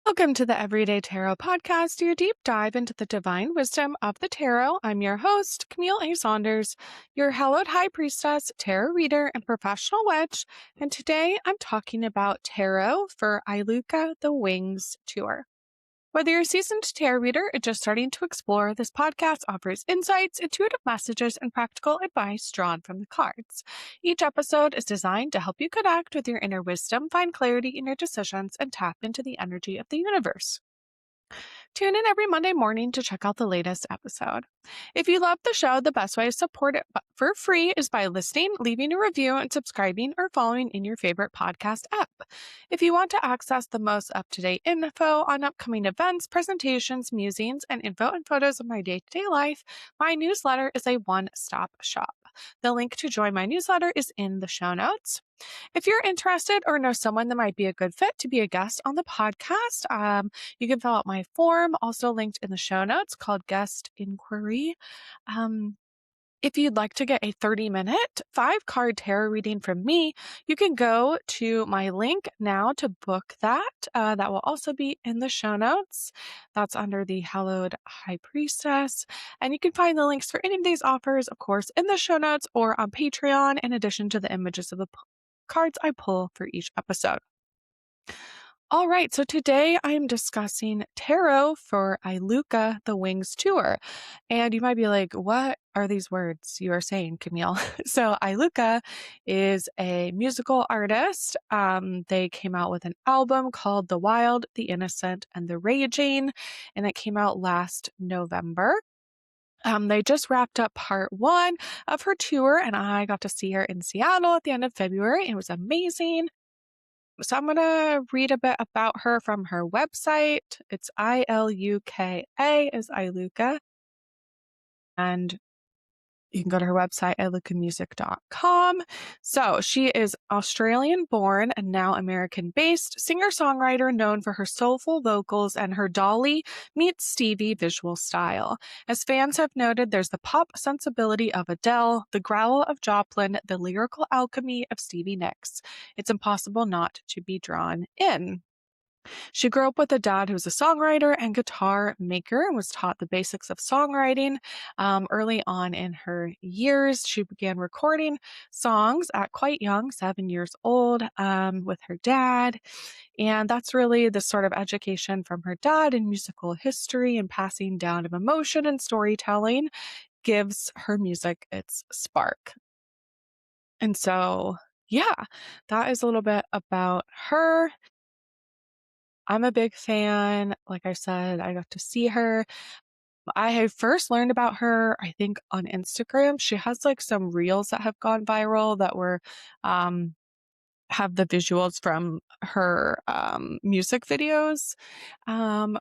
Welcome to the Everyday Tarot Podcast, your deep dive into the divine wisdom of the tarot. I'm your host, Camille A. Saunders, your hallowed high priestess, tarot reader, and professional witch. And today I'm talking about tarot for ILUKA the Wings Tour. Whether you're a seasoned tarot reader or just starting to explore, this podcast offers insights, intuitive messages, and practical advice drawn from the cards. Each episode is designed to help you connect with your inner wisdom, find clarity in your decisions, and tap into the energy of the universe. Tune in every Monday morning to check out the latest episode. If you love the show, the best way to support it for free is by listening, leaving a review, and subscribing or following in your favorite podcast app. If you want to access the most up-to-date info on upcoming events, presentations, musings, and info and photos of my day-to-day life, my newsletter is a one-stop shop. The link to join my newsletter is in the show notes. If you're interested or know someone that might be a good fit to be a guest on the podcast, you can fill out my form, also linked in the show notes, called Guest Inquiry. If you'd like to get a 30-minute 5-card tarot reading from me, you can go to my link now to book that. That will also be in the show notes. That's under the Hallowed High Priestess. And you can find the links for any of these offers, of course, in the show notes or on Patreon, in addition to the images of the cards I pull for each episode. All right, so today I am discussing tarot for ILUKA the Wings Tour. And you might be like, what are these words you are saying, Camille? So ILUKA is a musical artist. They came out with an album called The Wild, the Innocent, and the Raging, and it came out last November. They just wrapped up part 1 of her tour, and I got to see her in Seattle at the end of February. It was amazing. So I'm going to read a bit about her from her website. It's ILUKA is ILUKA. And you can go to her website, ilukamusic.com. So she is Australian-born and now American-based singer-songwriter known for her soulful vocals and her Dolly meets Stevie visual style. As fans have noted, there's the pop sensibility of Adele, the growl of Joplin, the lyrical alchemy of Stevie Nicks. It's impossible not to be drawn in. She grew up with a dad who was a songwriter and guitar maker and was taught the basics of songwriting. Early on in her years, she began recording songs at quite young, 7 years old, with her dad. And that's really the sort of education from her dad in musical history and passing down of emotion and storytelling gives her music its spark. And so, yeah, that is a little bit about her. I'm a big fan. Like I said, I got to see her. I had first learned about her, I think, on Instagram. She has like some reels that have gone viral that were have the visuals from her music videos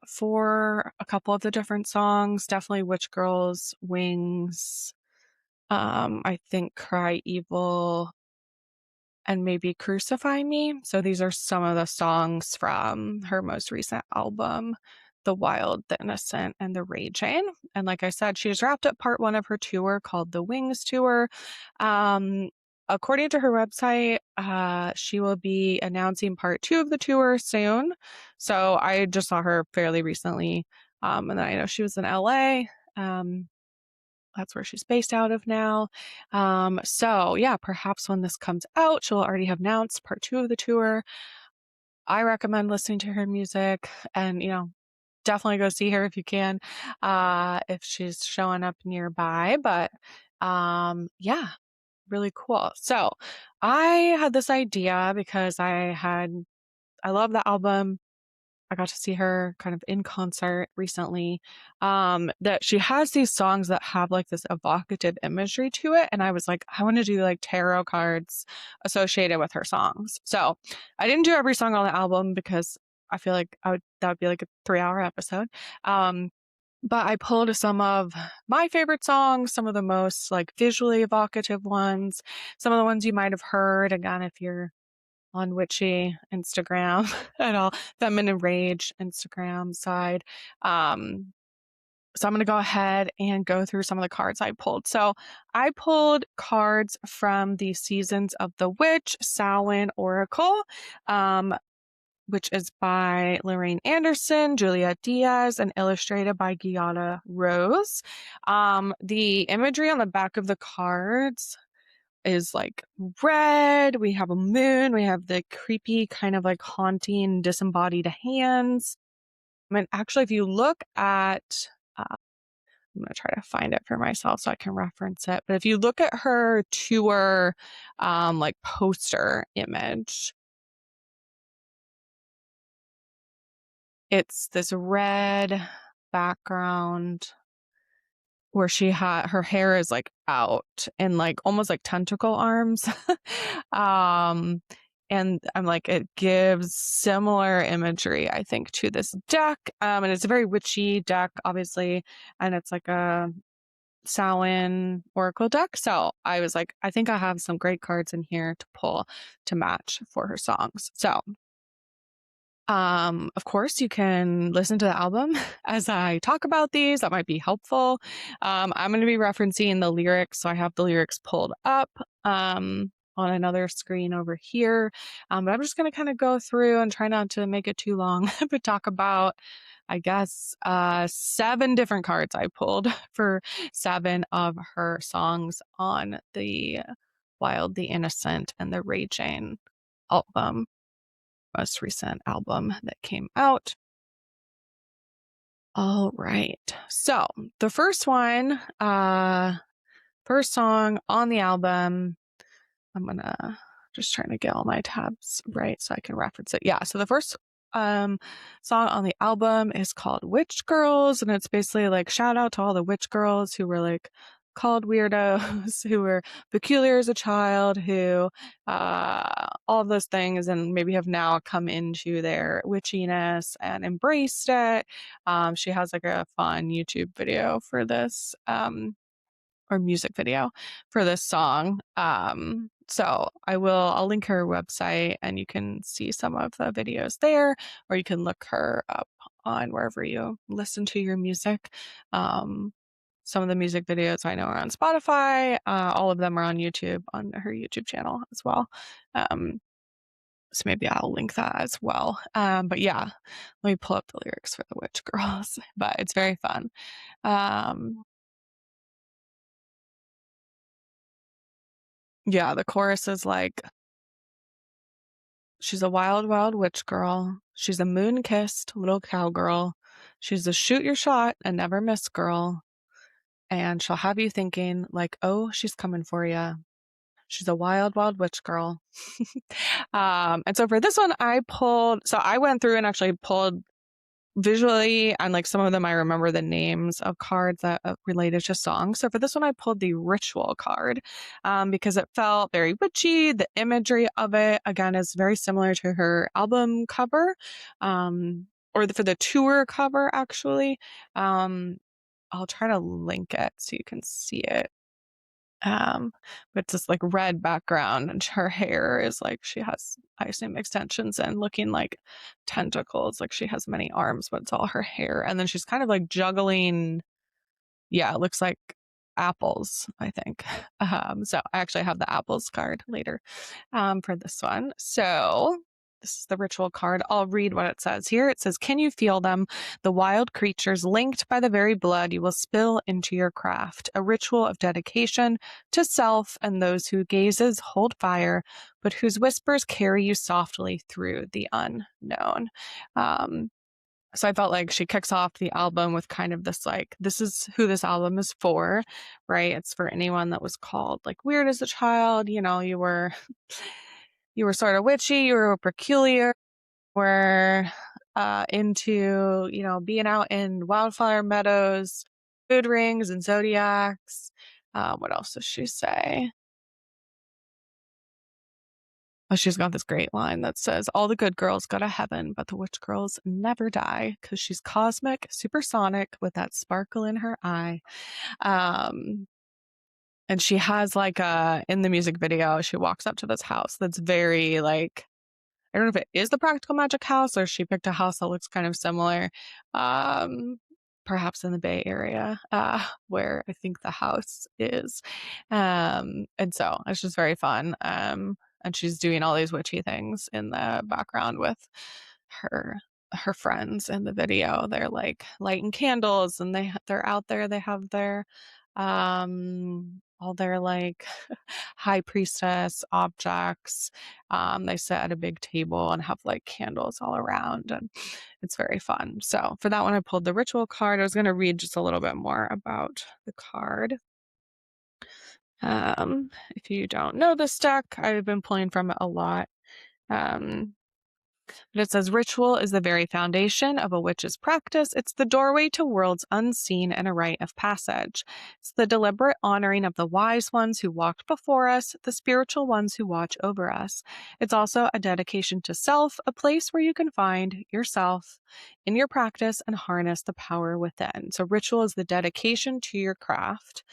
for a couple of the different songs. Definitely Witch Girls, Wings, I think Cry Evil, and maybe Crucify Me. So these are some of the songs from her most recent album, The Wild, the Innocent, and the Raging. And like I said, she has wrapped up part 1 of her tour called the Wings Tour. According to her website, she will be announcing part 2 of the tour soon. So I just saw her fairly recently. And then I know she was in LA. That's where she's based out of now. So yeah, perhaps when this comes out, she'll already have announced part 2 of the tour. I recommend listening to her music and, definitely go see her if you can, if she's showing up nearby. But yeah, really cool. So I had this idea because I love the album. I got to see her kind of in concert recently, that she has these songs that have like this evocative imagery to it. And I was like, I want to do like tarot cards associated with her songs. So I didn't do every song on the album because I feel like that would be like a 3-hour episode. But I pulled some of my favorite songs, some of the most like visually evocative ones, some of the ones you might have heard. Again, if you're on witchy Instagram at all, feminine rage Instagram side. So I'm going to go ahead and go through some of the cards I pulled. So I pulled cards from the Seasons of the Witch Samhain Oracle. which is by Lorraine Anderson, Julia Diaz, and illustrated by Giada Rose. The imagery on the back of the cards is like red. We have a moon. We have the creepy kind of like haunting disembodied hands. I mean, actually, if you look at, I'm going to try to find it for myself so I can reference it. But if you look at her tour, like poster image, it's this red background where she had her hair is like out and like almost like tentacle arms. um and I'm like, it gives similar imagery, I think, to this deck. And it's a very witchy deck, obviously, and it's like a Samhain Oracle deck. So I was like, I think I have some great cards in here to pull to match for her songs. So of course, you can listen to the album as I talk about these. That might be helpful. I'm going to be referencing the lyrics, so I have the lyrics pulled up on another screen over here. But I'm just going to kind of go through and try not to make it too long, but talk about, I guess, 7 different cards I pulled for 7 of her songs on the Wild, the Innocent, and the Raging album. Most recent album that came out. All right. So the first one, first song on the album, I'm gonna just trying to get all my tabs right so I can reference it. Yeah. So the first song on the album is called Witch Girls, and it's basically like shout out to all the witch girls who were like called weirdos, who were peculiar as a child, who all of those things, and maybe have now come into their witchiness and embraced it. She has like a fun YouTube video for this, or music video for this song. So I'll link her website and you can see some of the videos there, or you can look her up on wherever you listen to your music. Some of the music videos I know are on Spotify. All of them are on YouTube, on her YouTube channel as well. So maybe I'll link that as well. But yeah, let me pull up the lyrics for the Witch Girls, but it's very fun. Yeah, the chorus is like, she's a wild, wild witch girl. She's a moon-kissed little cowgirl. She's a shoot your shot and never miss girl. And she'll have you thinking like, oh, she's coming for you. She's a wild, wild witch girl. And so for this one, I went through and actually pulled visually, and like some of them I remember the names of cards that related to songs. So for this one, I pulled the Ritual card because it felt very witchy. The imagery of it, again, is very similar to her album cover, for the tour cover, actually. I'll try to link it so you can see it. But it's this like red background, and her hair is like, she has, I assume, extensions and looking like tentacles, like she has many arms, but it's all her hair. And then she's kind of like juggling, yeah, it looks like apples, I think. So I actually have the apples card later for this one. So this is the Ritual card. I'll read what it says here. It says, can you feel them? The wild creatures linked by the very blood you will spill into your craft. A ritual of dedication to self and those who gazes hold fire, but whose whispers carry you softly through the unknown. So I felt like she kicks off the album with kind of this, like, this is who this album is for, right? It's for anyone that was called like weird as a child. You know, you were sort of witchy, you were peculiar, were into, you know, being out in wildflower meadows, food rings and zodiacs. What else does she say? Oh, she's got this great line that says, all the good girls go to heaven, but the witch girls never die because she's cosmic, supersonic with that sparkle in her eye. And she has like in the music video, she walks up to this house that's very like, I don't know if it is the Practical Magic house or she picked a house that looks kind of similar, perhaps in the Bay Area, where I think the house is. And so it's just very fun. And she's doing all these witchy things in the background with her friends in the video. They're like lighting candles, and they're out there. They have their all their like high priestess objects. They sit at a big table and have like candles all around, and it's very fun. So for that one, I pulled the ritual card. I was going to read just a little bit more about the card. If you don't know this deck, I've been pulling from it a lot. But it says ritual is the very foundation of a witch's practice. It's the doorway to worlds unseen and a rite of passage. It's the deliberate honoring of the wise ones who walked before us, the spiritual ones who watch over us. It's also a dedication to self, a place where you can find yourself in your practice and harness the power within. So ritual is the dedication to your craft.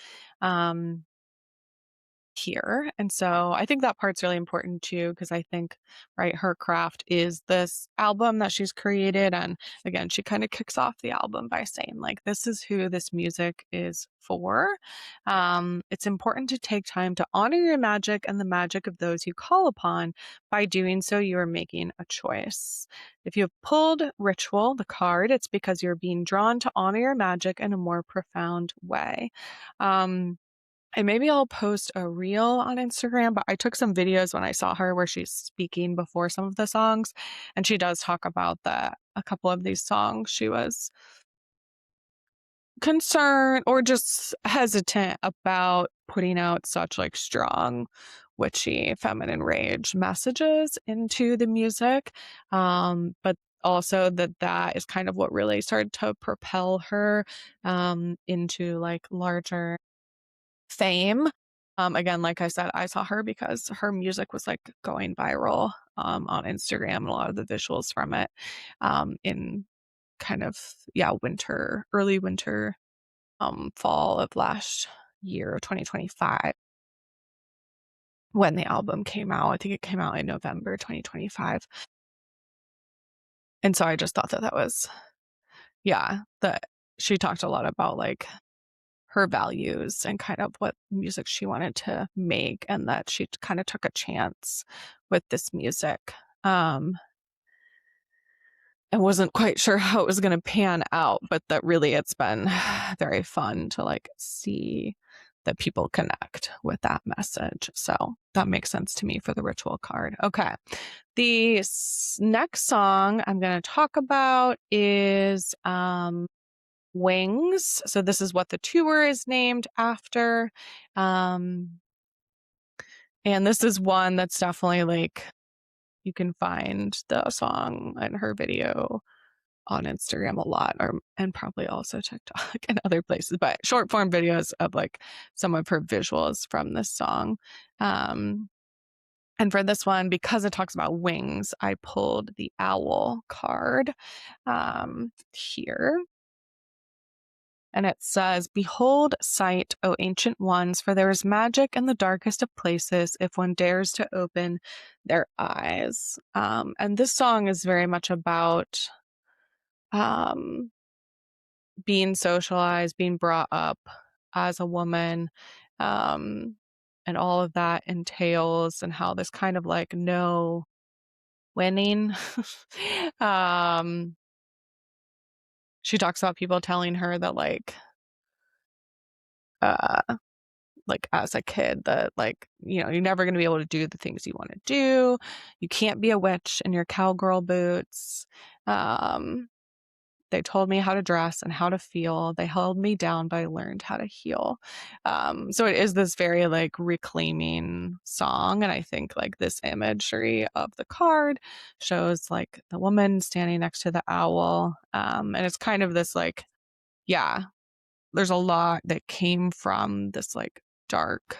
Here. And so I think that part's really important too, because I think, right, her craft is this album that she's created. And again, she kind of kicks off the album by saying, like, this is who this music is for. It's important to take time to honor your magic and the magic of those you call upon. By doing so, you are making a choice. If you have pulled Ritual, the card, it's because you're being drawn to honor your magic in a more profound way. And maybe I'll post a reel on Instagram, but I took some videos when I saw her where she's speaking before some of the songs, and she does talk about that a couple of these songs she was concerned or just hesitant about putting out such like strong witchy feminine rage messages into the music, but also that is kind of what really started to propel her into like larger fame. Again, like I said, I saw her because her music was like going viral on Instagram, and a lot of the visuals from it in kind of early winter, fall of last year, 2025, when the album came out. I think it came out in November 2025. And so I just thought that was, that she talked a lot about like her values and kind of what music she wanted to make, and that she kind of took a chance with this music. I wasn't quite sure how it was going to pan out, but that really it's been very fun to like see that people connect with that message. So that makes sense to me for the ritual card. Okay. The next song I'm going to talk about is Wings. So this is what the tour is named after. And this is one that's definitely like, you can find the song and her video on Instagram a lot, and probably also TikTok and other places, but short form videos of like some of her visuals from this song. And for this one, because it talks about wings, I pulled the owl card here. And it says, "Behold, sight, O ancient ones, for there is magic in the darkest of places if one dares to open their eyes." And this song is very much about um, being socialized, being brought up as a woman, um, and all of that entails, and how this kind of like no winning. um, she talks about people telling her that uh, like as a kid that like, you're never going to be able to do the things you want to do. You can't be a witch in your cowgirl boots. They told me how to dress and how to feel. They held me down, but I learned how to heal. So it is this very like reclaiming song. And I think like this imagery of the card shows like the woman standing next to the owl. And it's kind of this like, there's a lot that came from this like dark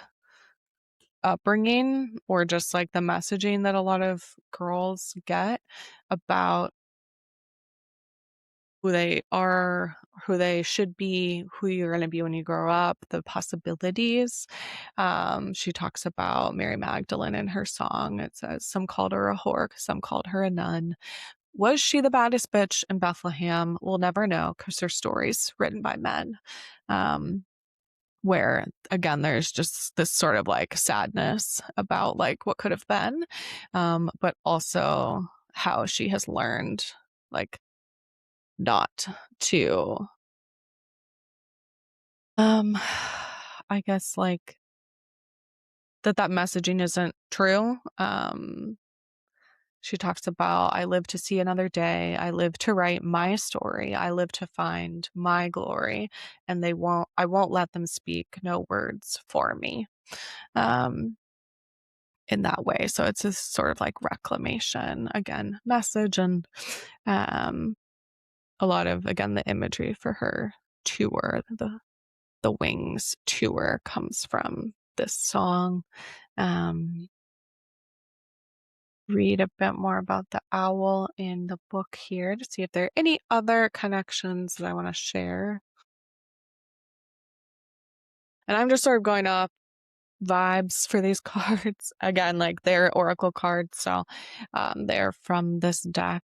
upbringing, or just like the messaging that a lot of girls get about who they are, who they should be, who you're going to be when you grow up, the possibilities. She talks about Mary Magdalene in her song. It says, "Some called her a whore, some called her a nun. Was she the baddest bitch in Bethlehem? We'll never know, because her story's written by men." Where again, there's just this sort of like sadness about like what could have been, but also how she has learned, like, not to, I guess, like, that messaging isn't true. She talks about, I live to see another day. I live to write my story. I live to find my glory. And I won't let them speak no words for me. Um, in that way. So it's a sort of like reclamation, again, message, and um, a lot of, again, the imagery for her tour, the Wings tour, comes from this song. Um, read a bit more about the owl in the book here to see if there are any other connections that I want to share. And I'm just sort of going off vibes for these cards. Again, like, they're oracle cards, so they're from this deck.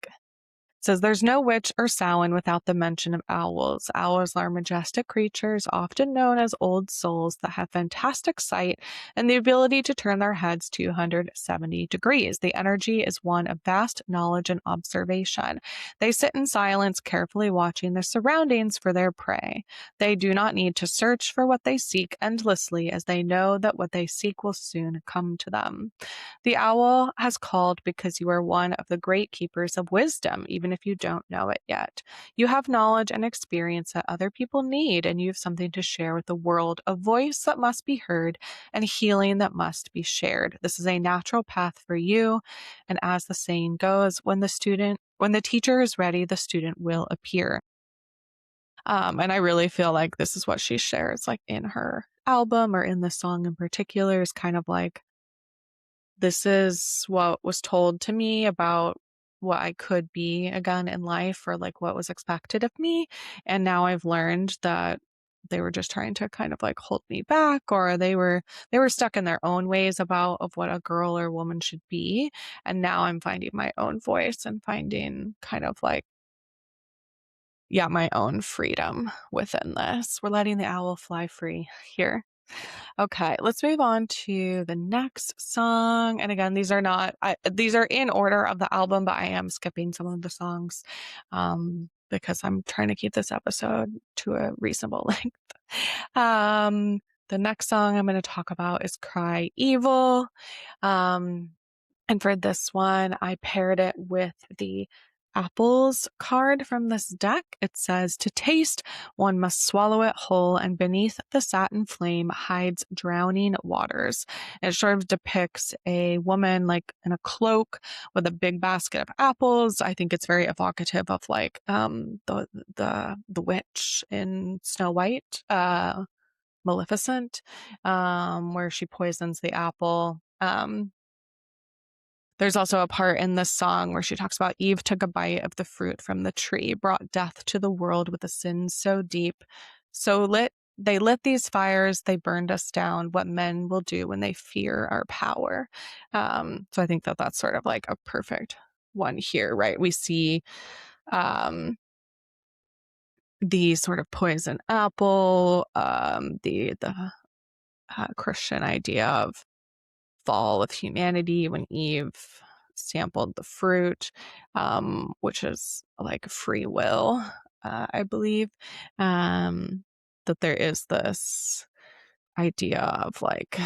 Says there's no witch or Samhain without the mention of owls. Owls are majestic creatures, often known as old souls, that have fantastic sight and the ability to turn their heads 270 degrees. The energy is one of vast knowledge and observation. They sit in silence, carefully watching their surroundings for their prey. They do not need to search for what they seek endlessly, as they know that what they seek will soon come to them. The owl has called because you are one of the great keepers of wisdom, even if you don't know it yet. You have knowledge and experience that other people need, and you have something to share with the world, a voice that must be heard and healing that must be shared. This is a natural path for you, and as the saying goes, when the teacher is ready, the student will appear. And I really feel like this is what she shares, like, in her album, or in the song in particular, is kind of like, this is what was told to me about what I could be again in life, or like what was expected of me. And now I've learned that they were just trying to kind of like hold me back, or they were stuck in their own ways about of what a girl or woman should be. And now I'm finding my own voice and finding kind of like, yeah, my own freedom within this. We're letting the owl fly free here. Okay, let's move on to the next song. And again, these are in order of the album, but I am skipping some of the songs because I'm trying to keep this episode to a reasonable length. The next song I'm going to talk about is Cry Evil. And for this one, I paired it with the apples card from this deck. It says, to taste, one must swallow it whole, and beneath the satin flame hides drowning waters. And it sort of depicts a woman like in a cloak with a big basket of apples. I think it's very evocative of like the witch in Snow White, Maleficent, where she poisons the apple. There's also a part in this song where she talks about Eve took a bite of the fruit from the tree, brought death to the world with a sin so deep, so lit. They lit these fires, they burned us down. What men will do when they fear our power. So I think that that's sort of like a perfect one here, right? We see the sort of poison apple, the Christian idea of fall of humanity when Eve sampled the fruit, which is like free will, I believe. That there is this idea of like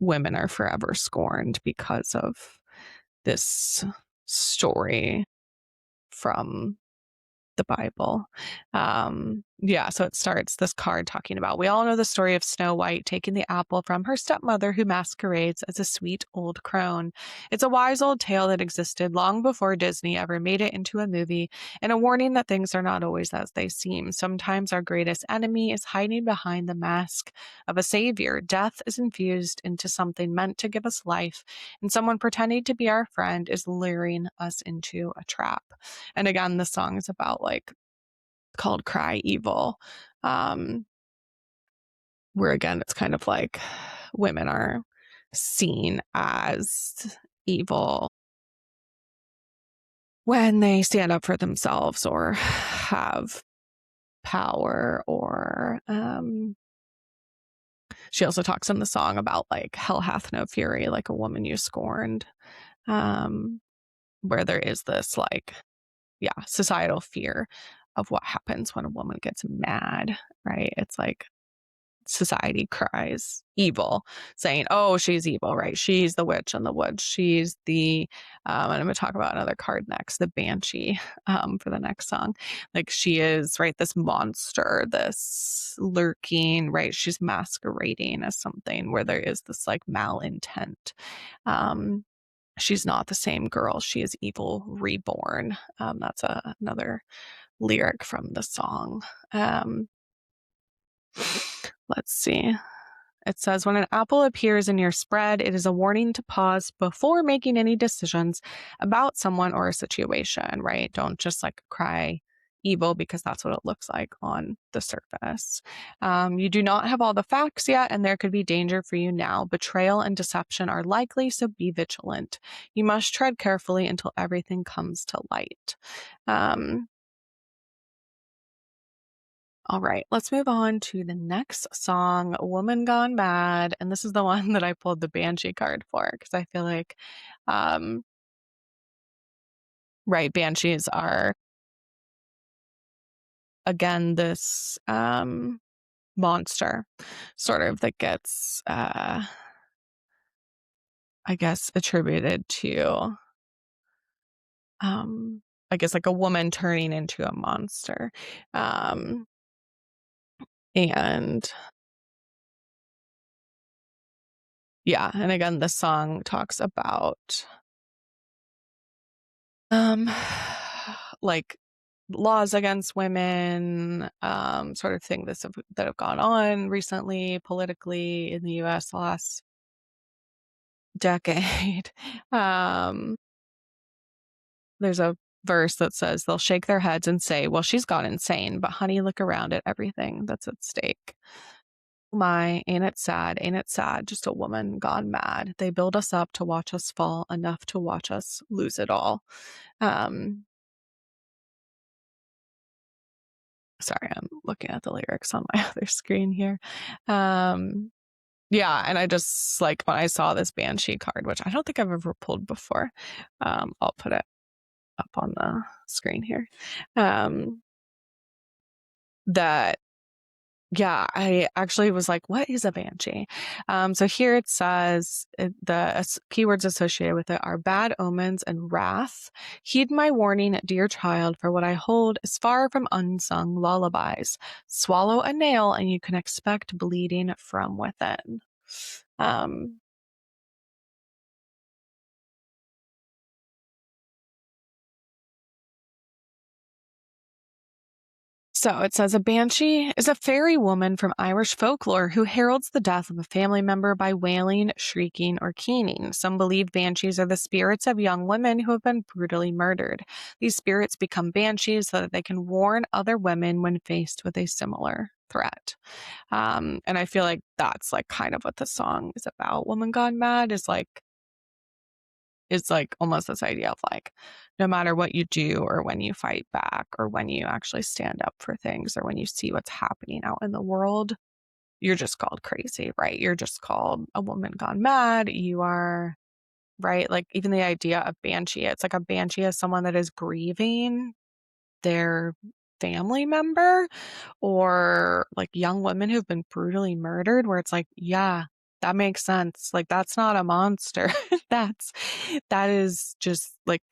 women are forever scorned because of this story from the Bible. Yeah, so it starts this card talking about, we all know the story of Snow White taking the apple from her stepmother who masquerades as a sweet old crone. It's a wise old tale that existed long before Disney ever made it into a movie, and a warning that things are not always as they seem. Sometimes our greatest enemy is hiding behind the mask of a savior. Death is infused into something meant to give us life, and someone pretending to be our friend is luring us into a trap. And again, the song is about like, called Cry Evil, where again, it's kind of like women are seen as evil when they stand up for themselves or have power, or she also talks in the song about like hell hath no fury like a woman you scorned. where there is this like, yeah, societal fear of what happens when a woman gets mad, right? It's like society cries evil, saying, oh, she's evil, right? She's the witch in the woods. She's the, and I'm going to talk about another card next, the Banshee, for the next song. Like she is, right, this monster, this lurking, right? She's masquerading as something where there is this like malintent. She's not the same girl. She is evil reborn. That's another lyric from the song. Let's see. It says, when an apple appears in your spread, it is a warning to pause before making any decisions about someone or a situation, right? Don't just like cry evil because that's what it looks like on the surface. You do not have all the facts yet, and there could be danger for you now. Betrayal and deception are likely, so be vigilant. You must tread carefully until everything comes to light. All right, let's move on to the next song, Woman Gone Mad. And this is the one that I pulled the Banshee card for because I feel like, right, Banshees are, again, this monster sort of that gets, I guess, attributed to, I guess, like a woman turning into a monster. And yeah, and again, the song talks about like laws against women, sort of thing that have gone on recently politically in the US the last decade. There's a verse that says they'll shake their heads and say, well, she's gone insane, but honey, look around at everything that's at stake. My, ain't it sad? Ain't it sad? Just a woman gone mad. They build us up to watch us fall, enough to watch us lose it all. Sorry, I'm looking at the lyrics on my other screen here. Yeah, and I just like when I saw this Banshee card, which I don't think I've ever pulled before. I'll put it up on the screen here. That Yeah, I actually was like, what is a banshee? So here it says the keywords associated with it are bad omens and wrath. Heed my warning, dear child, for what I hold is far from unsung lullabies. Swallow a nail and you can expect bleeding from within. So it says a banshee is a fairy woman from Irish folklore who heralds the death of a family member by wailing, shrieking, or keening. Some believe banshees are the spirits of young women who have been brutally murdered. These spirits become banshees so that they can warn other women when faced with a similar threat. And I feel like that's like kind of what the song is about. Woman Gone Mad is like almost this idea of like, no matter what you do or when you fight back or when you actually stand up for things or when you see what's happening out in the world, you're just called crazy, right? You're just called a woman gone mad. You are, right? Like even the idea of banshee, it's like a banshee is someone that is grieving their family member or like young women who've been brutally murdered, where it's like, yeah, that makes sense. Like that's not a monster. That is just like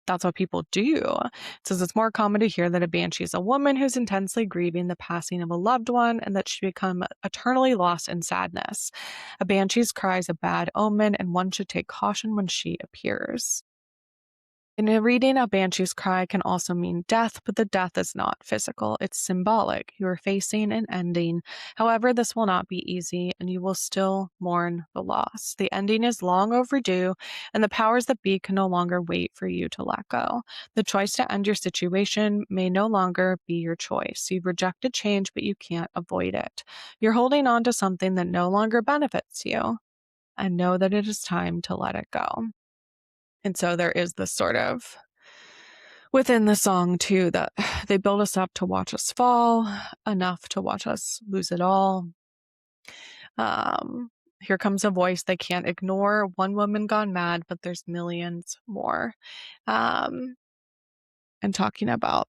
that's what people do. It says it's more common to hear that a banshee is a woman who's intensely grieving the passing of a loved one and that she become eternally lost in sadness. A banshee's cry is a bad omen, and one should take caution when she appears. In a reading, a banshee's cry can also mean death, but the death is not physical. It's symbolic. You are facing an ending. However, this will not be easy, and you will still mourn the loss. The ending is long overdue, and the powers that be can no longer wait for you to let go. The choice to end your situation may no longer be your choice. You've rejected change, but you can't avoid it. You're holding on to something that no longer benefits you, and know that it is time to let it go. And so there is this sort of within the song too that they build us up to watch us fall, enough to watch us lose it all. here comes a voice they can't ignore. One woman gone mad, but there's millions more. And talking about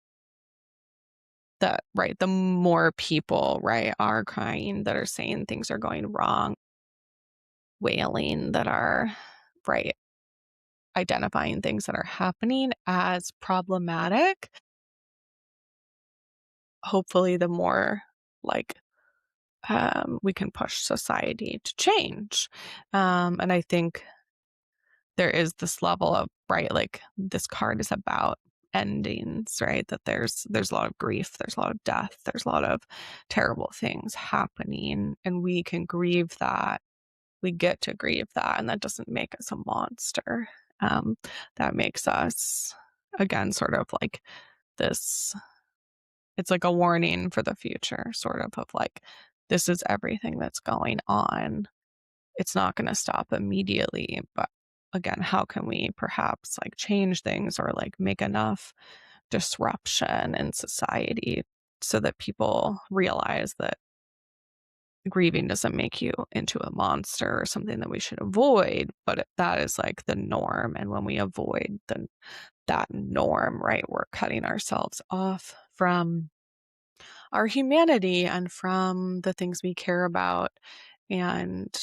that, right? The more people, right, are crying, that are saying things are going wrong, wailing, that are, right, identifying things that are happening as problematic, hopefully the more like we can push society to change. And I think there is this level of, right, like this card is about endings, right? That there's a lot of grief, there's a lot of death, there's a lot of terrible things happening, and we can grieve that. We get to grieve that, and that doesn't make us a monster. That makes us, again, sort of like this. It's like a warning for the future, sort of like, this is everything that's going on. It's not going to stop immediately, but again, how can we perhaps like change things or like make enough disruption in society so that people realize that grieving doesn't make you into a monster or something that we should avoid, but that is like the norm. And when we avoid that norm, right, we're cutting ourselves off from our humanity and from the things we care about, and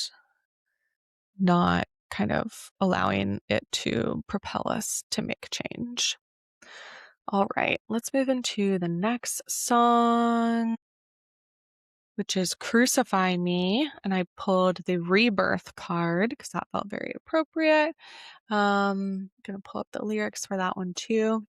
not kind of allowing it to propel us to make change. All right, let's move into the next song, which is Crucify Me. And I pulled the Rebirth card because that felt very appropriate. I'm going to pull up the lyrics for that one too.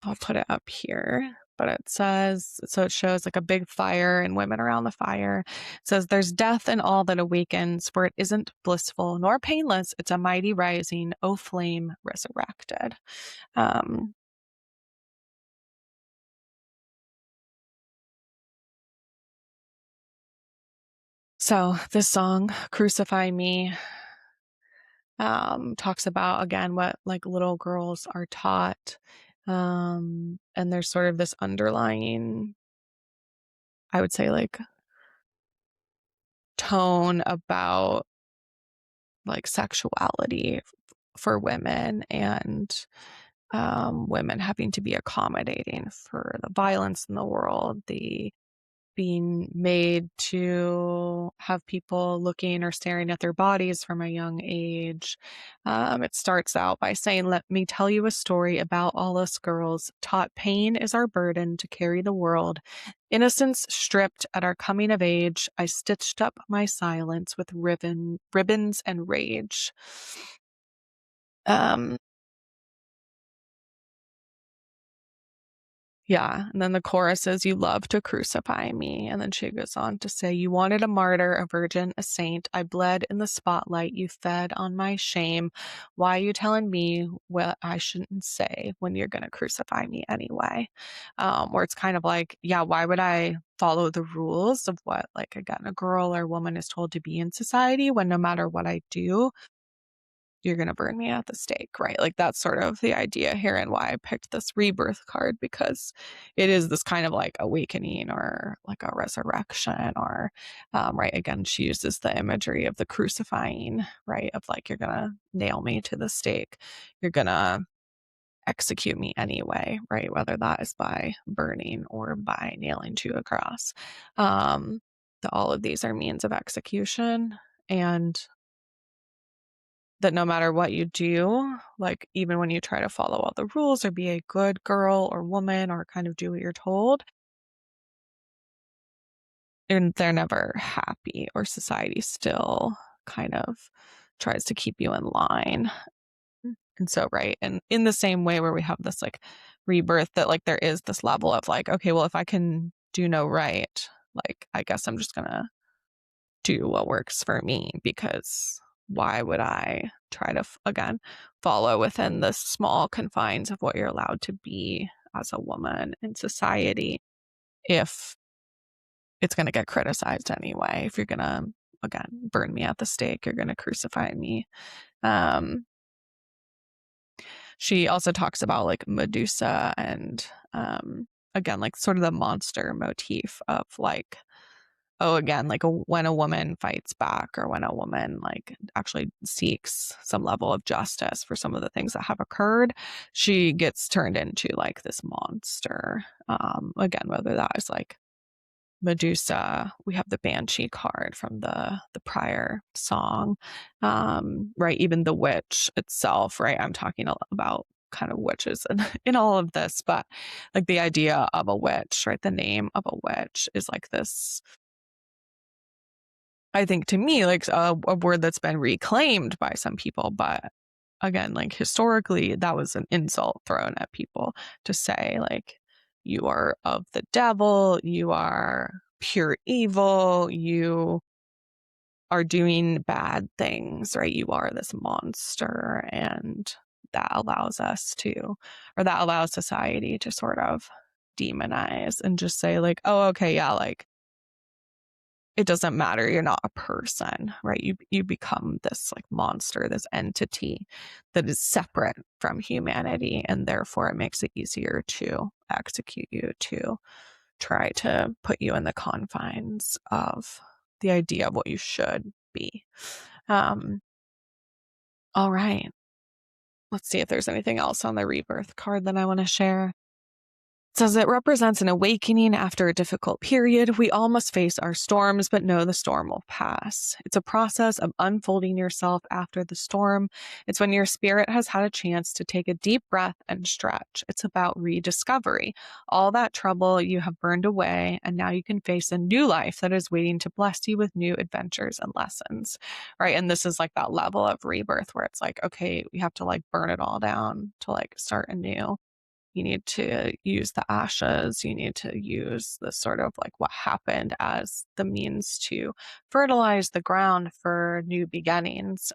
I'll put it up here, but it says, so it shows like a big fire and women around the fire. It says, there's death in all that awakens, for it isn't blissful nor painless. It's a mighty rising, O flame resurrected. So this song, Crucify Me, talks about, again, what like little girls are taught. And there's sort of this underlying, I would say, like tone about like sexuality for women, and women having to be accommodating for the violence in the world, the being made to have people looking or staring at their bodies from a young age. It starts out by saying, let me tell you a story about all us girls, taught pain is our burden to carry the world. Innocence stripped at our coming of age, I stitched up my silence with ribbons and rage. Um, Yeah, and then the chorus is, you love to crucify me. And then she goes on to say, you wanted a martyr, a virgin, a saint. I bled in the spotlight. You fed on my shame. Why are you telling me what I shouldn't say when you're going to crucify me anyway? Where it's kind of like, yeah, why would I follow the rules of what, like, again, a girl or woman is told to be in society when no matter what I do, you're going to burn me at the stake, right? Like that's sort of the idea here, and why I picked this Rebirth card, because it is this kind of like awakening or like a resurrection, or right, again, she uses the imagery of the crucifying, right, of like, you're going to nail me to the stake, you're going to execute me anyway, right, whether that is by burning or by nailing to a cross. All of these are means of execution, and that no matter what you do, like even when you try to follow all the rules or be a good girl or woman or kind of do what you're told, and they're never happy, or society still kind of tries to keep you in line. And so, right, and in the same way where we have this like rebirth, that like there is this level of like, okay, well, if I can do no right, like I guess I'm just gonna do what works for me, because why would I try to, again, follow within the small confines of what you're allowed to be as a woman in society if it's going to get criticized anyway? If you're going to, again, burn me at the stake, you're going to crucify me. She also talks about like Medusa and, again, like sort of the monster motif of like oh, again, like when a woman fights back or when a woman like actually seeks some level of justice for some of the things that have occurred, she gets turned into like this monster. Again, whether that is like Medusa, we have the Banshee card from the prior song, right? Even the witch itself, right? I'm talking about kind of witches in all of this, but like the idea of a witch, right? The name of a witch is like this, I think to me, like a word that's been reclaimed by some people, but again, like historically, that was an insult thrown at people to say like, you are of the devil, you are pure evil, you are doing bad things, right? You are this monster. And that allows us to, or that allows society to sort of demonize and just say like, oh, okay, yeah, like it doesn't matter. You're not a person, right? You become this like monster, this entity that is separate from humanity. And therefore it makes it easier to execute you, to try to put you in the confines of the idea of what you should be. All right. Let's see if there's anything else on the rebirth card that I want to share. It says it represents an awakening after a difficult period. We all must face our storms, but know the storm will pass. It's a process of unfolding yourself after the storm. It's when your spirit has had a chance to take a deep breath and stretch. It's about rediscovery. All that trouble you have burned away, and now you can face a new life that is waiting to bless you with new adventures and lessons, right? And this is like that level of rebirth where it's like, okay, we have to like burn it all down to like start anew. You need to use the ashes. You need to use the sort of like what happened as the means to fertilize the ground for new beginnings.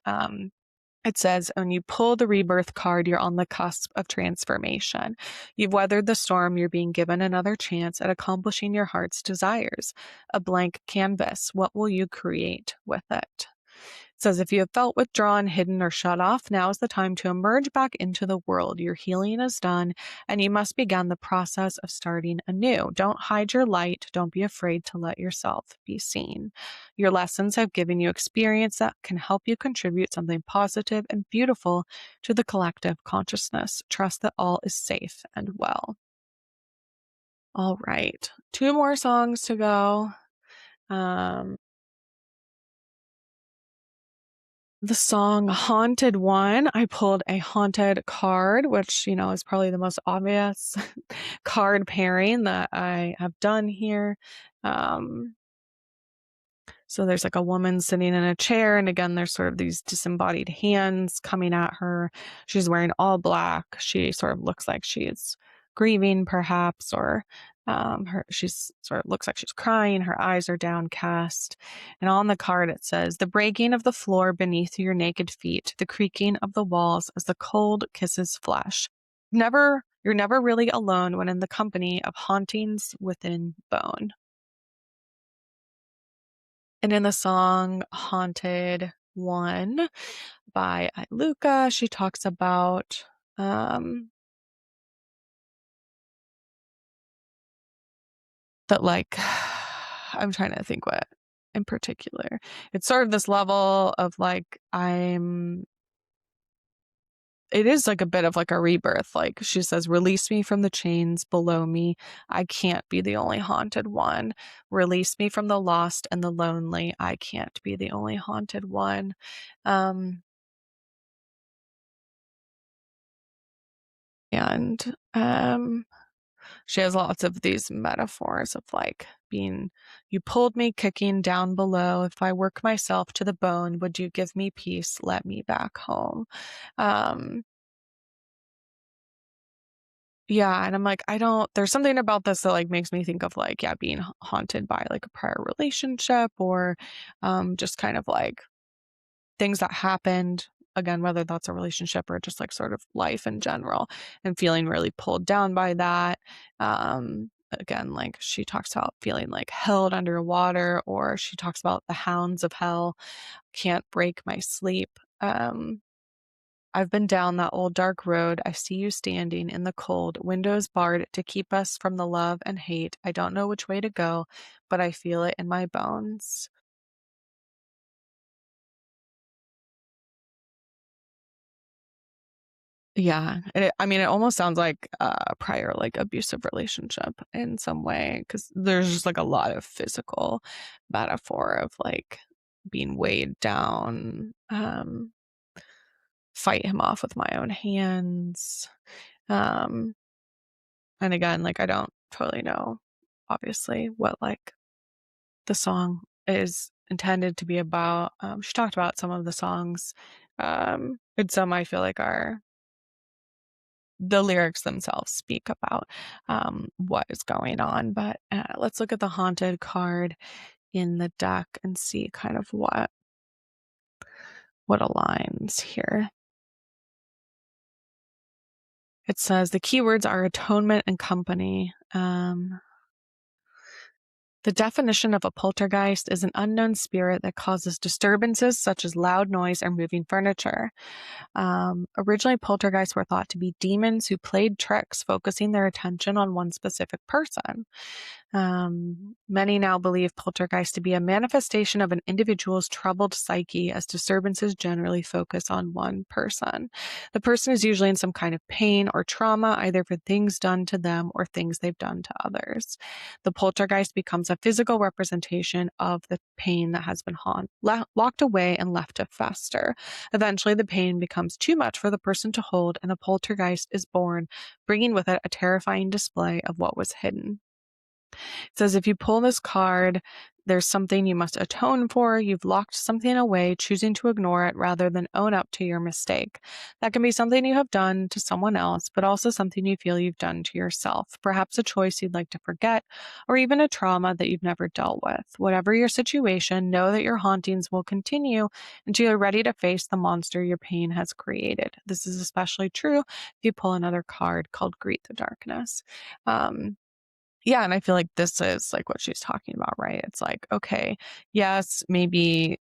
It says, when you pull the rebirth card, you're on the cusp of transformation. You've weathered the storm. You're being given another chance at accomplishing your heart's desires. A blank canvas. What will you create with it? It says, if you have felt withdrawn, hidden, or shut off, now is the time to emerge back into the world. Your healing is done, and you must begin the process of starting anew. Don't hide your light. Don't be afraid to let yourself be seen. Your lessons have given you experience that can help you contribute something positive and beautiful to the collective consciousness. Trust that all is safe and well. All right, 2 more songs to go. The song Haunted One, I pulled a haunted card, which, you know, is probably the most obvious card pairing that I have done here. So there's like a woman sitting in a chair, and again, there's sort of these disembodied hands coming at her. She's wearing all black. She sort of looks like she's grieving, perhaps, or she's sort of looks like she's crying. Her eyes are downcast. And on the card, it says, the breaking of the floor beneath your naked feet, the creaking of the walls as the cold kisses flesh. You're never really alone when in the company of hauntings within bone. And in the song Haunted One by ILUKA, she talks about that, like, I'm trying to think what in particular. It's sort of this level of like, it is like a bit of like a rebirth. Like she says, release me from the chains below me. I can't be the only haunted one. Release me from the lost and the lonely. I can't be the only haunted one. And she has lots of these metaphors of like being, you pulled me kicking down below. If I work myself to the bone, would you give me peace? Let me back home. Yeah, and I'm like, there's something about this that like makes me think of like, yeah, being haunted by like a prior relationship or just kind of like things that happened, again, whether that's a relationship or just like sort of life in general, and feeling really pulled down by that. Again, like she talks about feeling like held underwater, or she talks about the hounds of hell can't break my sleep. I've been down that old dark road. I see you standing in the cold, windows barred to keep us from the love and hate. I don't know which way to go, but I feel it in my bones. Yeah, I mean, it almost sounds like a prior, like, abusive relationship in some way, because there's just, like, a lot of physical metaphor of, like, being weighed down, fight him off with my own hands, um, and again, like, I don't totally know, obviously, what, like, the song is intended to be about. She talked about some of the songs, and some I feel like are the lyrics themselves speak about what is going on. But let's look at the haunted card in the deck and see kind of what aligns here. It says the keywords are atonement and company. The definition of a poltergeist is an unknown spirit that causes disturbances such as loud noise or moving furniture. Originally, poltergeists were thought to be demons who played tricks, focusing their attention on one specific person. Many now believe poltergeist to be a manifestation of an individual's troubled psyche, as disturbances generally focus on one person. The person is usually in some kind of pain or trauma, either for things done to them or things they've done to others. The poltergeist becomes a physical representation of the pain that has been locked away and left to fester. Eventually, the pain becomes too much for the person to hold, and a poltergeist is born, bringing with it a terrifying display of what was hidden. It says if you pull this card, there's something you must atone for. You've locked something away, choosing to ignore it rather than own up to your mistake. That can be something you have done to someone else, but also something you feel you've done to yourself. Perhaps a choice you'd like to forget, or even a trauma that you've never dealt with. Whatever your situation, know that your hauntings will continue until you're ready to face the monster your pain has created. This is especially true if you pull another card called Greet the Darkness. Yeah, and I feel like this is like what she's talking about, right? It's like, okay, yes, maybe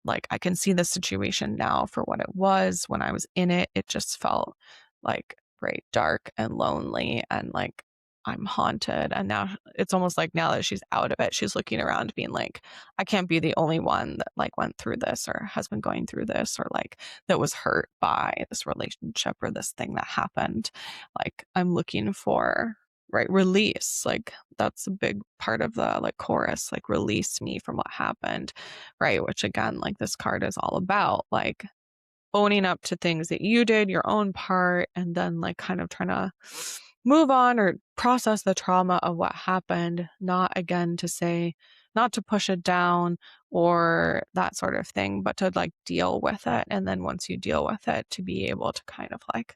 like I can see the situation now for what it was. When I was in it, it just felt like very dark and lonely and like I'm haunted. And now it's almost like now that she's out of it, she's looking around being like, I can't be the only one that like went through this or has been going through this or like that was hurt by this relationship or this thing that happened. Like I'm looking for right release. Like that's a big part of the like chorus, like release me from what happened, right? Which again, like this card is all about like owning up to things that you did, your own part, and then like kind of trying to move on or process the trauma of what happened, not again to say, not to push it down or that sort of thing, but to like deal with it. And then once you deal with it, to be able to kind of like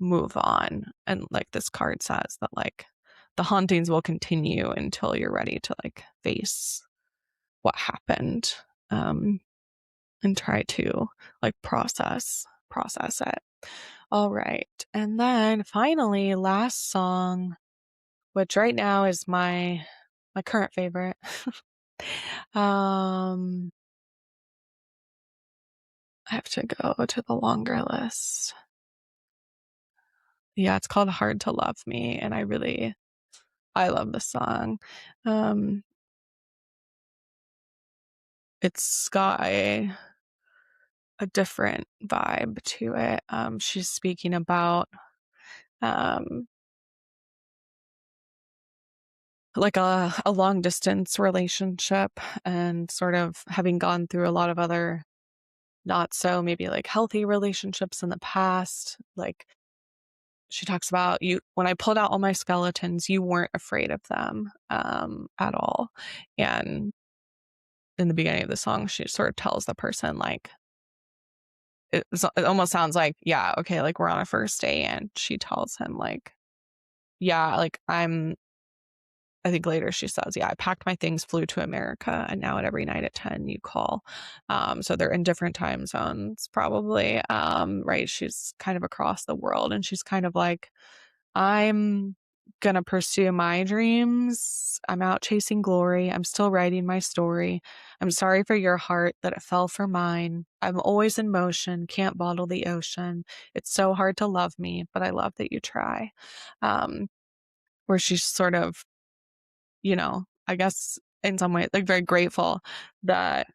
move on. And like this card says that like the hauntings will continue until you're ready to like face what happened. And try to like process it. All right. And then finally, last song, which right now is my current favorite. I have to go to the longer list. Yeah, it's called Hard to Love Me, and I love the song. It's got a different vibe to it. She's speaking about um like a long distance relationship and sort of having gone through a lot of other not so maybe like healthy relationships in the past. Like she talks about you when I pulled out all my skeletons, you weren't afraid of them at all. And in the beginning of the song, she sort of tells the person like it almost sounds like, yeah, okay, like we're on a first date and she tells him like, yeah, like I think later she says, yeah, I packed my things, flew to America, and now at every night at 10 you call. So they're in different time zones probably. Right. She's kind of across the world and she's kind of like, I'm gonna pursue my dreams. I'm out chasing glory. I'm still writing my story. I'm sorry for your heart that it fell for mine. I'm always in motion, can't bottle the ocean. It's so hard to love me, but I love that you try. Um, where she's sort of, I guess in some way, like very grateful that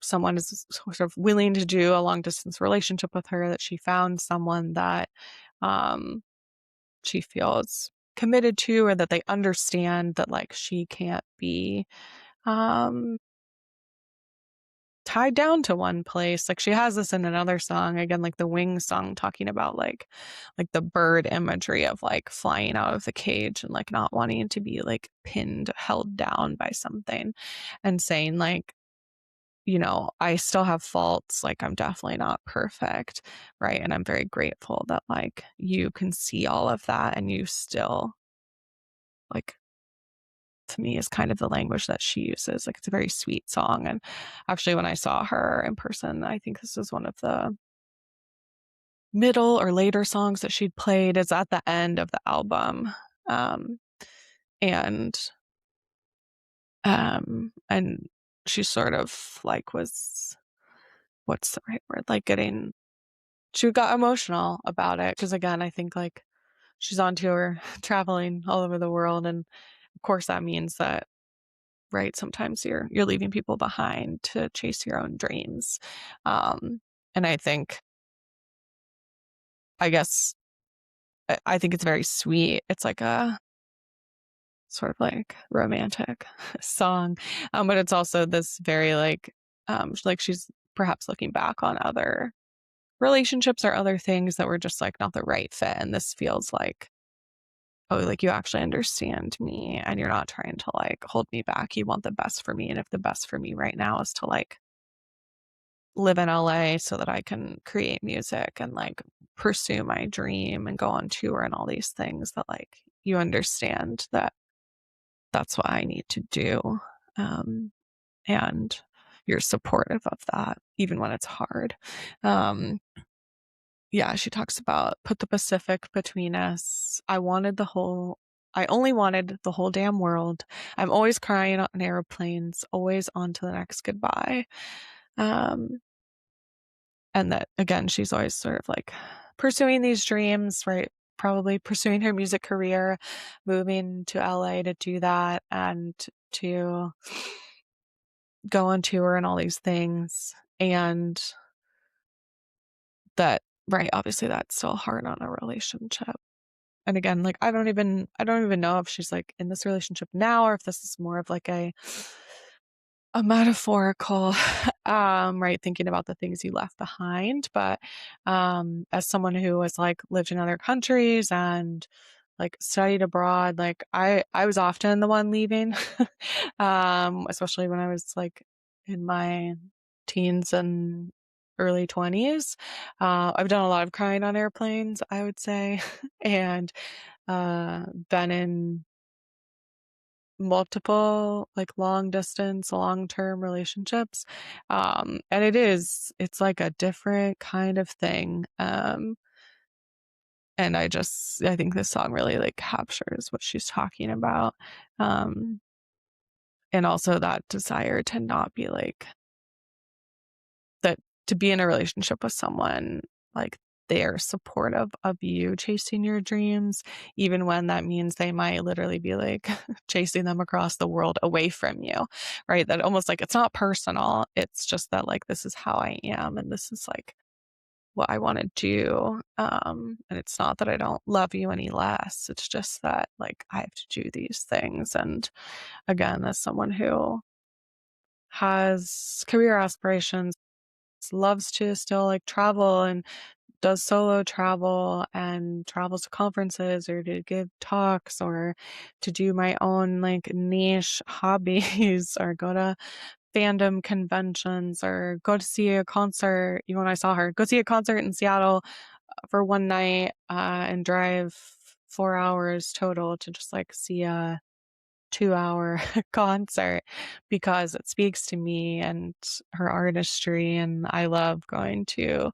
someone is sort of willing to do a long distance relationship with her, that she found someone that um, she feels committed to, or that they understand that like she can't be um, tied down to one place. Like she has this in another song, again, like the Wings song, talking about like the bird imagery of like flying out of the cage and like not wanting to be like pinned, held down by something, and saying like, I still have faults. Like, I'm definitely not perfect. Right. And I'm very grateful that, like, you can see all of that and you still, like, to me, is kind of the language that she uses. Like, it's a very sweet song. And actually, when I saw her in person, I think this was one of the middle or later songs that she'd played. It's at the end of the album. Um, and, and she sort of, like, what's the right word? Like, she got emotional about it because, again, I think like she's on tour traveling all over the world, and of course that means that, right, sometimes you're leaving people behind to chase your own dreams. um and I guess I think it's very sweet. It's like a sort of like romantic song, but it's also this very like she's perhaps looking back on other relationships or other things that were just like not the right fit, and this feels like, oh, like you actually understand me and you're not trying to like hold me back. You want the best for me. And if the best for me right now is to like live in LA so that I can create music and like pursue my dream and go on tour and all these things, that like you understand that that's what I need to do. Um, and you're supportive of that, even when it's hard. Um, yeah, she talks about put the Pacific between us. I only wanted the whole damn world. I'm always crying on airplanes, always on to the next goodbye. Um, and that again, she's always sort of like pursuing these dreams, right? Probably pursuing her music career, moving to LA to do that and to go on tour and all these things. And that, right, obviously that's still hard on a relationship. And again, like I don't even know if she's like in this relationship now or if this is more of like a metaphorical right, thinking about the things you left behind. But as someone who has like lived in other countries and like studied abroad, like I was often the one leaving. Especially when I was like in my teens and early 20s. I've done a lot of crying on airplanes, I would say. And been in multiple like long distance, long-term relationships. And it's like a different kind of thing. And I think this song really like captures what she's talking about. Um, and also that desire to not be like that, to be in a relationship with someone like they're supportive of you chasing your dreams, even when that means they might literally be like chasing them across the world away from you, right? That almost like it's not personal. It's just that like this is how I am and this is like what I want to do. And it's not that I don't love you any less. It's just that like I have to do these things. And again, as someone who has career aspirations, loves to still like travel and does solo travel and travels to conferences or to give talks or to do my own like niche hobbies or go to fandom conventions or go to see a concert. Even when I saw her, go see a concert in Seattle for one night and drive 4 hours total to just like see a 2 hour concert because it speaks to me and her artistry. And I love going to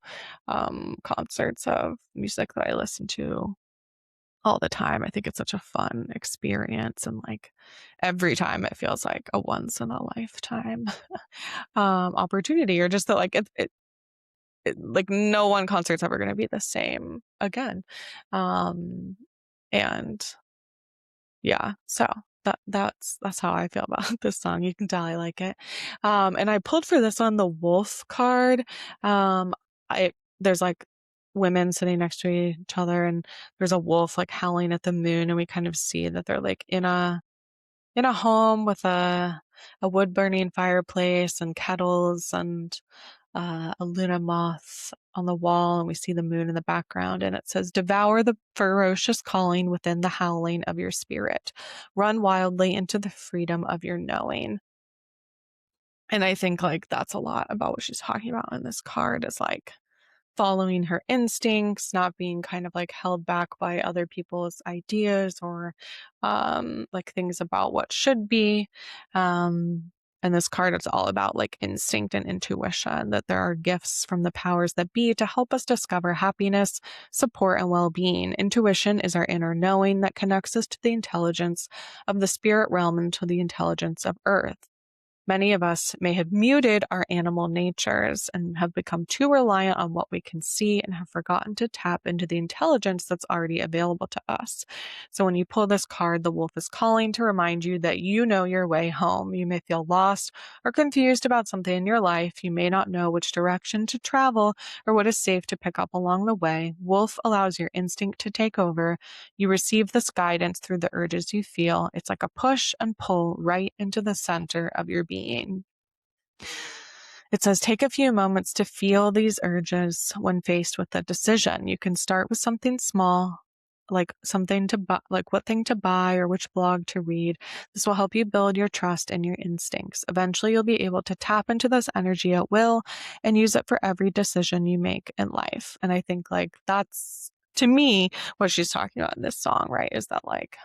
concerts of music that I listen to all the time. I think it's such a fun experience, and like every time it feels like a once in a lifetime opportunity, or just that like like no one concert's ever going to be the same again. Um, and yeah, so that's how I feel about this song. You can tell I like it. And I pulled for this one the Wolf card. I there's like women sitting next to each other, and there's a wolf like howling at the moon, and we kind of see that they're like in a home with a wood burning fireplace and kettles and a Luna moth on the wall, and we see the moon in the background, and it says, "Devour the ferocious calling within the howling of your spirit. Run wildly into the freedom of your knowing." And I think like that's a lot about what she's talking about in this card, is like following her instincts, not being kind of like held back by other people's ideas or like things about what should be. And this card is all about like instinct and intuition, that there are gifts from the powers that be to help us discover happiness, support, and well-being. Intuition is our inner knowing that connects us to the intelligence of the spirit realm and to the intelligence of earth. Many of us may have muted our animal natures and have become too reliant on what we can see and have forgotten to tap into the intelligence that's already available to us. So when you pull this card, the wolf is calling to remind you that you know your way home. You may feel lost or confused about something in your life. You may not know which direction to travel or what is safe to pick up along the way. Wolf allows your instinct to take over. You receive this guidance through the urges you feel. It's like a push and pull right into the center of your being. It says, take a few moments to feel these urges when faced with a decision. You can start with something small, like something to buy, like what thing to buy or which blog to read. This will help you build your trust and your instincts. Eventually, you'll be able to tap into this energy at will and use it for every decision you make in life. And I think like that's, to me, what she's talking about in this song, right? Is that like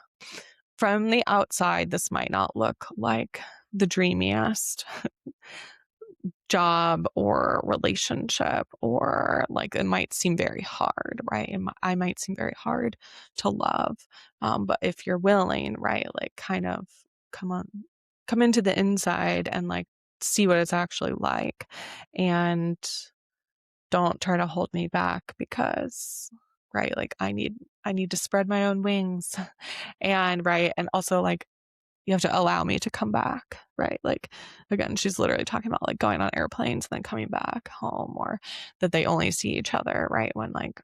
from the outside, this might not look like the dreamiest job or relationship, or like it might seem very hard, right? I might seem very hard to love. But if you're willing, right, like kind of come on, come into the inside and like see what it's actually like, and don't try to hold me back because, right, like I need to spread my own wings. And right, and also like you have to allow me to come back, right? Like, again, she's literally talking about like going on airplanes and then coming back home, or that they only see each other, right? When like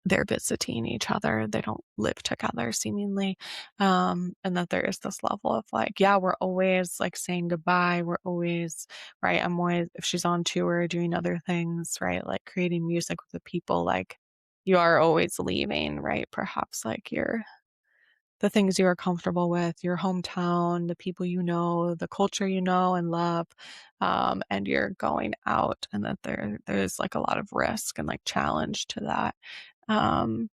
they're visiting each other, they don't live together seemingly. And that there is this level of like, yeah, we're always like saying goodbye. We're always, right? I'm always, if she's on tour doing other things, right? Like creating music with the people, like you are always leaving, right? Perhaps like you're the things you are comfortable with, your hometown, the people you know, the culture you know and love, and you're going out, and that there's like a lot of risk and like challenge to that. Um,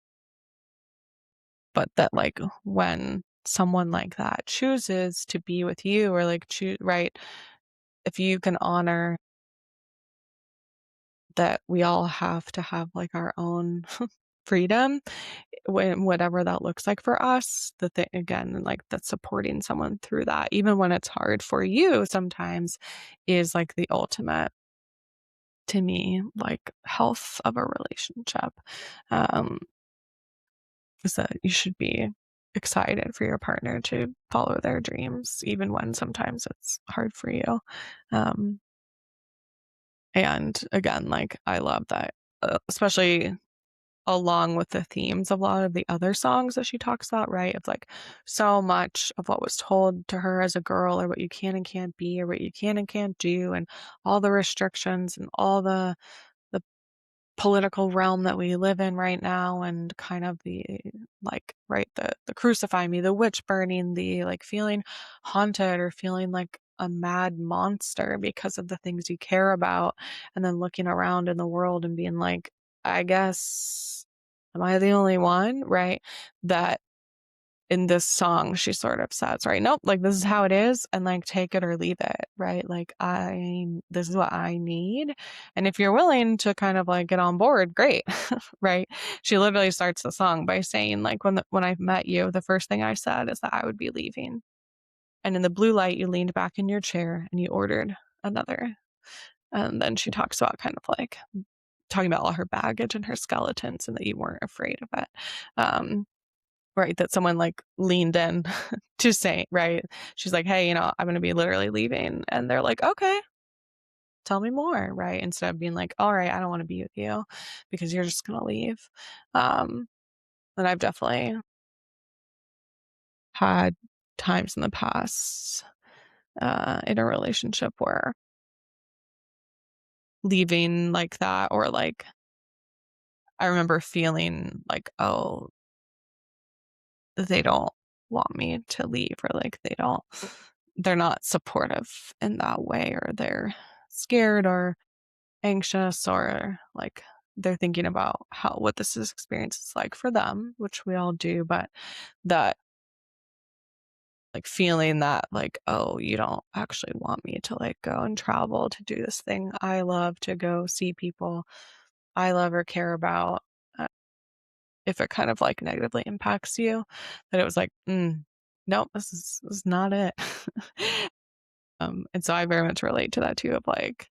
but that like when someone like that chooses to be with you, or like choose, right, if you can honor that we all have to have like our own freedom, when whatever that looks like for us, the thing again, like that's supporting someone through that, even when it's hard for you sometimes, is like the ultimate, to me, like health of a relationship. Um, is that you should be excited for your partner to follow their dreams, even when sometimes it's hard for you. Um, and again, like I love that, especially along with the themes of a lot of the other songs that she talks about, right? It's like so much of what was told to her as a girl, or what you can and can't be, or what you can and can't do, and all the restrictions and all the political realm that we live in right now, and kind of the like, right, the crucify me, the witch burning, the like feeling haunted or feeling like a mad monster because of the things you care about, and then looking around in the world and being like, I guess, am I the only one, right, that in this song, she sort of says, right, nope, like this is how it is, and like take it or leave it, right? Like this is what I need. And if you're willing to kind of like get on board, great, right? She literally starts the song by saying, like, when I met you, the first thing I said is that I would be leaving. And in the blue light, you leaned back in your chair and you ordered another. And then she talks about kind of like talking about all her baggage and her skeletons and that you weren't afraid of it. Right, that someone like leaned in to say, right? She's like, hey, I'm going to be literally leaving. And they're like, okay, tell me more, right? Instead of being like, all right, I don't want to be with you because you're just going to leave. Um, and I've definitely had times in the past in a relationship where leaving like that, or like I remember feeling like, oh, they don't want me to leave, or like they're not supportive in that way, or they're scared or anxious, or like they're thinking about what this experience is like for them, which we all do, but that like feeling that like, oh, you don't actually want me to like go and travel to do this thing I love, to go see people I love or care about, if it kind of like negatively impacts you, that it was like, nope, this is not it. And so I very much relate to that too, of like,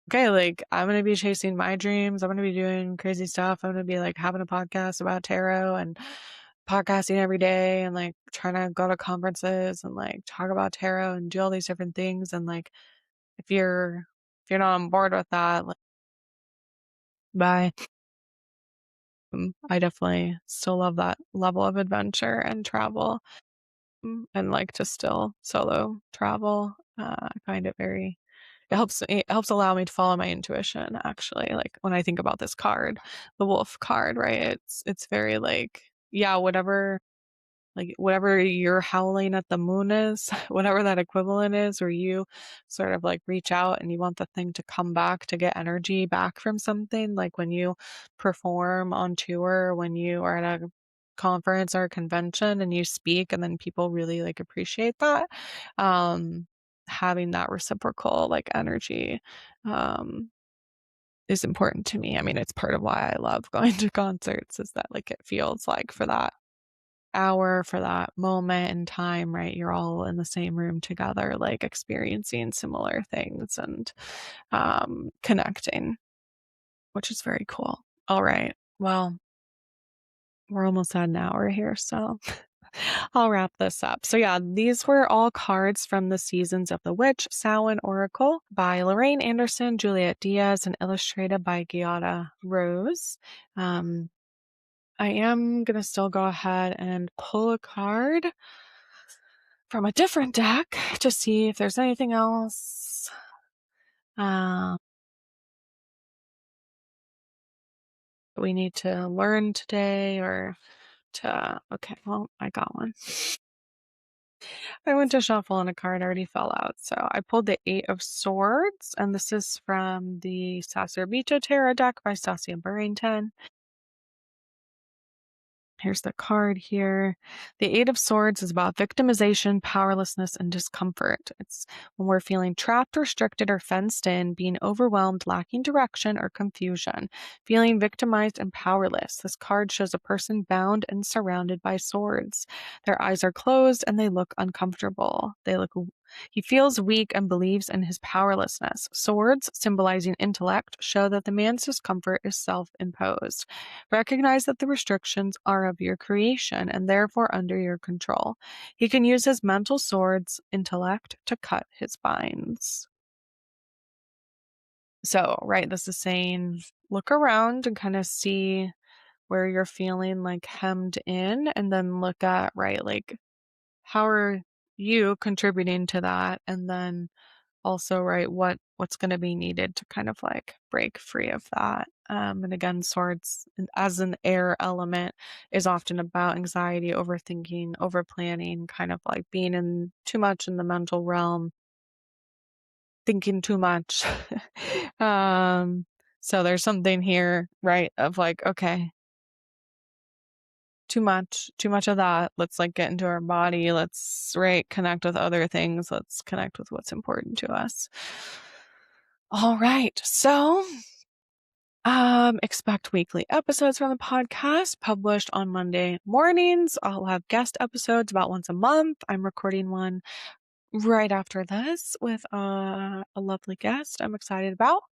okay, like I'm gonna be chasing my dreams. I'm gonna be doing crazy stuff. I'm gonna be like having a podcast about tarot and podcasting every day and like trying to go to conferences and like talk about tarot and do all these different things. And like if you're not on board with that, like bye. I definitely still love that level of adventure and travel, and like to still solo travel. I find it helps allow me to follow my intuition, actually. Like when I think about this card, the wolf card, right? It's very like, yeah, whatever you're howling at the moon is, whatever that equivalent is, where you sort of like reach out and you want the thing to come back, to get energy back from something. Like when you perform on tour, when you are at a conference or a convention and you speak, and then people really like appreciate that. Um, Having that reciprocal like energy is important to me. I mean, it's part of why I love going to concerts, is that like it feels like for that hour, for that moment in time, right? You're all in the same room together, like experiencing similar things and connecting, which is very cool. All right. Well, we're almost at an hour here, so I'll wrap this up. So yeah, these were all cards from the Seasons of the Witch Samhain Oracle by Lorraine Anderson, Juliet Diaz, and illustrated by Giada Rose. I am going to still go ahead and pull a card from a different deck to see if there's anything else we need to learn today, or okay, well, I got one. I went to shuffle and a card already fell out. So I pulled the Eight of Swords, and this is from the Sacerdote Tarot deck by Stacia Burrington. Here's the card here. The Eight of Swords is about victimization, powerlessness, and discomfort. It's when we're feeling trapped, restricted, or fenced in, being overwhelmed, lacking direction, or confusion, feeling victimized and powerless. This card shows a person bound and surrounded by swords. Their eyes are closed and they look uncomfortable. He feels weak and believes in his powerlessness. Swords, symbolizing intellect, show that the man's discomfort is self-imposed. Recognize that the restrictions are of your creation and therefore under your control. He can use his mental swords, intellect, to cut his binds. So, right, this is saying look around and kind of see where you're feeling like hemmed in, and then look at, right, like how are you contributing to that, and then also, right, what's going to be needed to kind of like break free of that. And again, swords as an air element is often about anxiety, overthinking, over planning, kind of like being in too much in the mental realm, thinking too much. um so there's something here, right, of like, okay, too much of that. Let's like get into our body. Let's connect with other things. Let's connect with what's important to us. All right. So expect weekly episodes from the podcast published on Monday mornings. I'll have guest episodes about once a month. I'm recording one right after this with a lovely guest I'm excited about.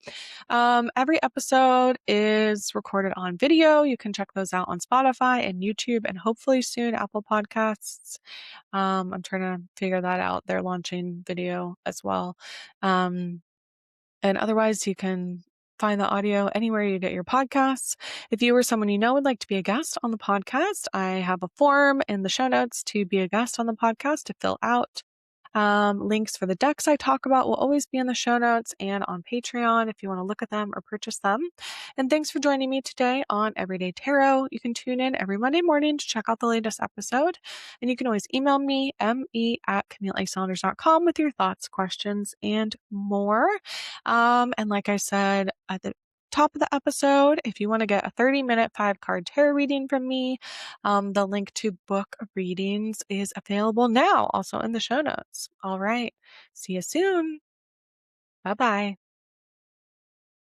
Every episode is recorded on video. You can check those out on Spotify and YouTube, and hopefully soon Apple Podcasts. I'm trying to figure that out. They're launching video as well. And otherwise, you can find the audio anywhere you get your podcasts. If you or someone you know would like to be a guest on the podcast, I have a form in the show notes to be a guest on the podcast to fill out. Links for the decks I talk about will always be in the show notes and on Patreon if you want to look at them or purchase them. And thanks for joining me today on Everyday Tarot. You can tune in every Monday morning to check out the latest episode. And you can always email me, me@CamilleASaunders.com with your thoughts, questions, and more. And like I said at the top of the episode, if you want to get a 30-minute 5-card tarot reading from me, the link to book readings is available now, also in the show notes. All right. See you soon. Bye-bye.